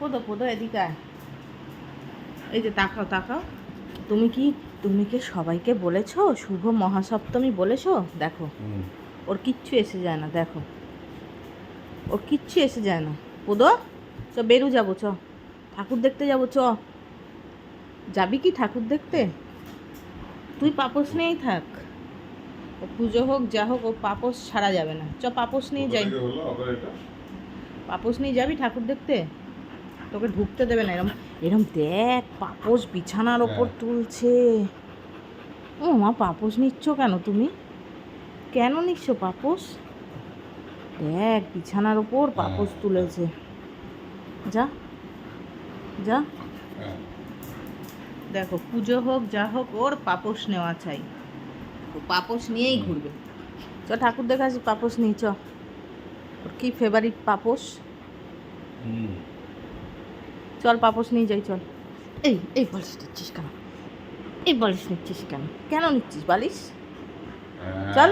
পোদো পোদো এদিকে আয়। এই যে তাকাও তাকাও। তুমি কি সবাইকে বলেছো শুভ মহাসপ্তমী বলেছো? দেখো ওর কিচ্ছু এসে যায় না, দেখো ওর কিচ্ছু এসে যায় না। পোদো চ বেরু যাবো, চ ঠাকুর দেখতে যাবো, চ যাবি কি ঠাকুর দেখতে? তুই পাপোশ নিয়েই থাক, ও পুজো হোক যা হোক, ও পাপোশ ছাড়া যাবে না। চ পাপোশ নিয়ে যাই, পাপোশ নিয়ে যাবি ঠাকুর দেখতে? তোকে ঢুকতে দেবে না। এরম এরম দেখ, পাপোশ বিছানার ওপর তুলছে। ও মা, পাপোশ নিচ্ছ কেন তুমি? কেন নিচ্ছ পাপোশ? দেখ বিছানার ওপর পাপোশ তুলেছে। যা যা, দেখো পুজো হোক যা হোক ওর পাপোশ নেওয়া চাই, ও পাপোশ নিয়েই ঘুরবে। চ ঠাকুর দেখা আসি, পাপোশ নিই চ। ওর কি ফেভারিট পাপোশ, চল পাপোশ নিয়ে যাই চল। এই বালিশ নিচ্ছিস কেন? এই বালিশ নিচ্ছিস কেন? কেন নিচ্ছিস বালিশ? চল।